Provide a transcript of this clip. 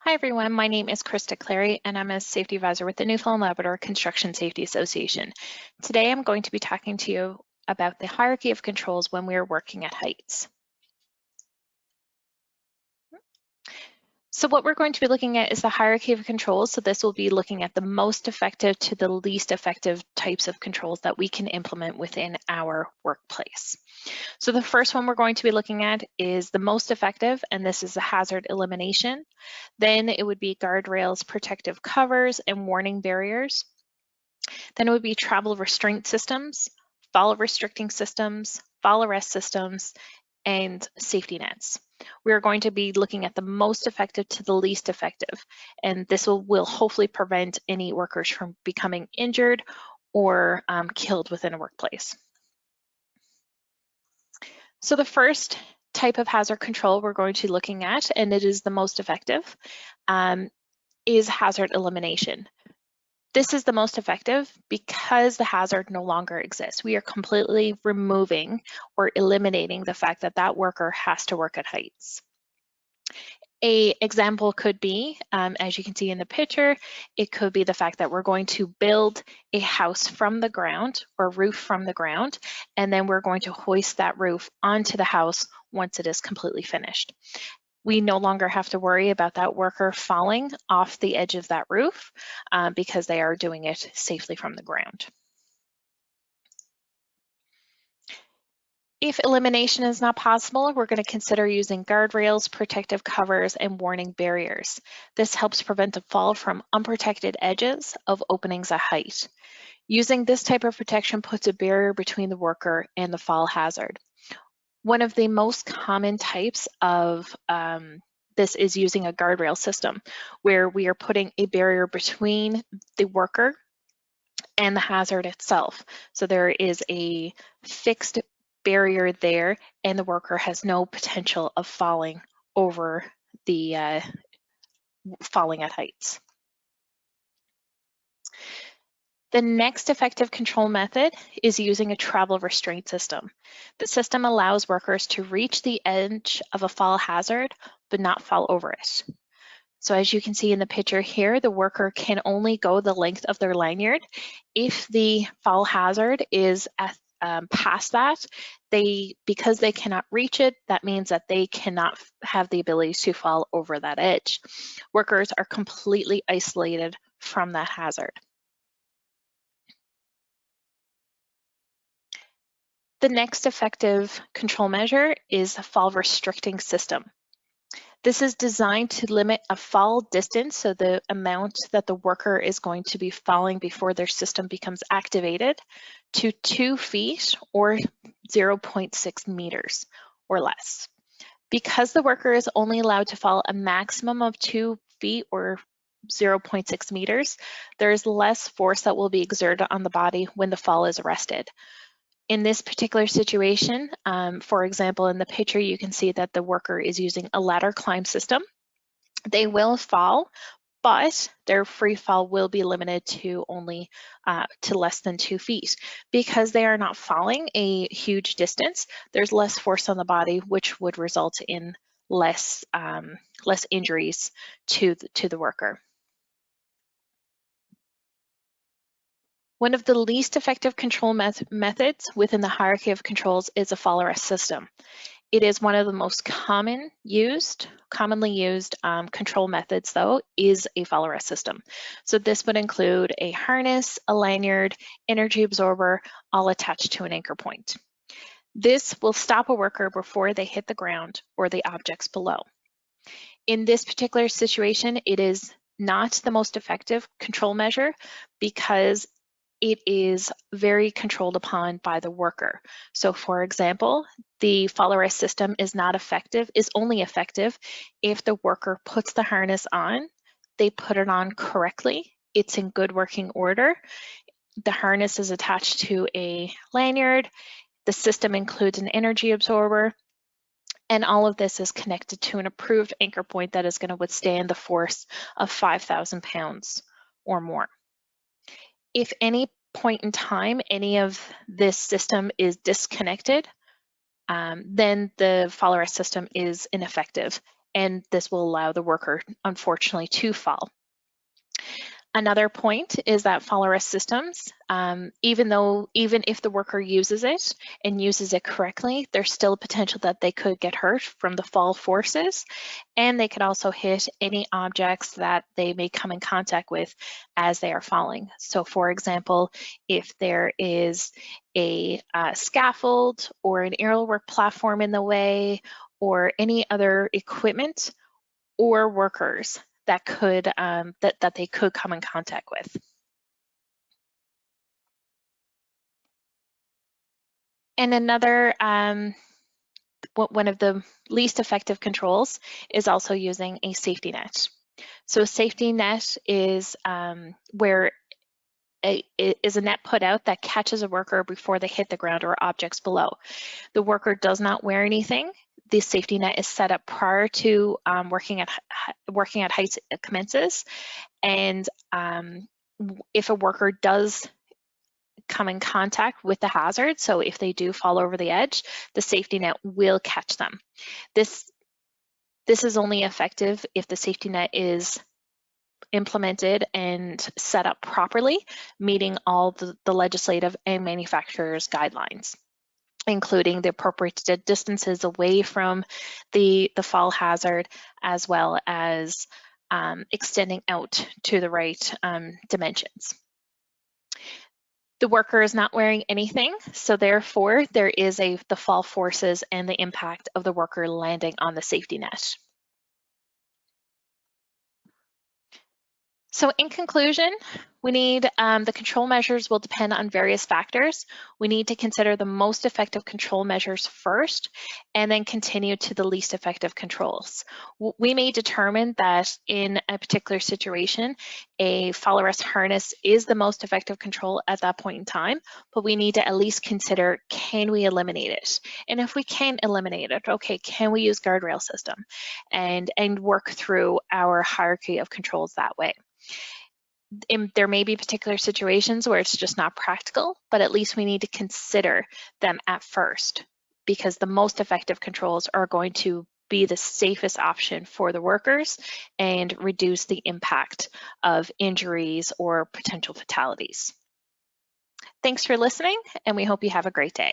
Hi everyone, my name is Krista Clary and I'm a safety advisor with the Newfoundland Labrador Construction Safety Association. Today I'm going to be talking to you about the hierarchy of controls when we are working at heights. So what we're going to be looking at is the hierarchy of controls. So this will be looking at the most effective to the least effective types of controls that we can implement within our workplace. So the first one we're going to be looking at is the most effective, and this is the hazard elimination. Then it would be guardrails, protective covers, and warning barriers. Then it would be travel restraint systems, fall restricting systems, Falarest systems, and safety nets. We're going to be looking at the most effective to the least effective, and this will hopefully prevent any workers from becoming injured or killed within a workplace. So the first type of hazard control we're going to be looking at, and it is the most effective, is hazard elimination. This is the most effective because the hazard no longer exists. We are completely removing or eliminating the fact that that worker has to work at heights. An example could be, as you can see in the picture, it could be the fact that we're going to build a house from the ground or roof from the ground, and then we're going to hoist that roof onto the house once it is completely finished. We no longer have to worry about that worker falling off the edge of that roof because they are doing it safely from the ground. If elimination is not possible, we're going to consider using guardrails, protective covers, and warning barriers. This helps prevent a fall from unprotected edges of openings at height. Using this type of protection puts a barrier between the worker and the fall hazard. One of the most common types of this is using a guardrail system, where we are putting a barrier between the worker and the hazard itself. So there is a fixed barrier there, and the worker has no potential of falling over the falling at heights. The next effective control method is using a travel restraint system. The system allows workers to reach the edge of a fall hazard, but not fall over it. So as you can see in the picture here, the worker can only go the length of their lanyard. If the fall hazard is past that, because they cannot reach it, that means that they cannot have the ability to fall over that edge. Workers are completely isolated from that hazard. The next effective control measure is a fall restricting system. This is designed to limit a fall distance, so the amount that the worker is going to be falling before their system becomes activated, to 2 feet or 0.6 meters or less. Because the worker is only allowed to fall a maximum of 2 feet or 0.6 meters, there is less force that will be exerted on the body when the fall is arrested. In this particular situation, for example, in the picture, you can see that the worker is using a ladder climb system. They will fall, but their free fall will be limited to only to less than 2 feet. Because they are not falling a huge distance, there's less force on the body, which would result in less injuries to the worker. One of the least effective control methods within the hierarchy of controls is a Falarest system. It is one of the most commonly used control methods, though, is a Falarest system. So this would include a harness, a lanyard, energy absorber, all attached to an anchor point. This will stop a worker before they hit the ground or the objects below. In this particular situation, it is not the most effective control measure because it is very controlled upon by the worker. So for example, the Falarest system is only effective if the worker puts the harness on, they put it on correctly, it's in good working order, the harness is attached to a lanyard, the system includes an energy absorber, and all of this is connected to an approved anchor point that is going to withstand the force of 5,000 pounds or more. If any point in time any of this system is disconnected, then the Falarest system is ineffective and this will allow the worker, unfortunately, to fall. Another point is that Falarest systems, even if the worker uses it and uses it correctly, there's still a potential that they could get hurt from the fall forces, and they could also hit any objects that they may come in contact with as they are falling. So for example, if there is a scaffold or an aerial work platform in the way, or any other equipment or workers that could that they could come in contact with. And another one of the least effective controls is also using a safety net. So a safety net is where is a net put out that catches a worker before they hit the ground or objects below. The worker does not wear anything. The safety net is set up prior to working at heights commences, and if a worker does come in contact with the hazard, so if they do fall over the edge, the safety net will catch them. This is only effective if the safety net is implemented and set up properly, meeting all the legislative and manufacturer's guidelines, including the appropriate distances away from the fall hazard, as well as extending out to the right dimensions. The worker is not wearing anything, so therefore there is the fall forces and the impact of the worker landing on the safety net. So in conclusion, we need the control measures will depend on various factors. We need to consider the most effective control measures first, and then continue to the least effective controls. We may determine that in a particular situation, a Falarest harness is the most effective control at that point in time, but we need to at least consider, can we eliminate it? And if we can eliminate it, okay, can we use guardrail system and work through our hierarchy of controls that way? There may be particular situations where it's just not practical, but at least we need to consider them at first, because the most effective controls are going to be the safest option for the workers and reduce the impact of injuries or potential fatalities. Thanks for listening, and we hope you have a great day.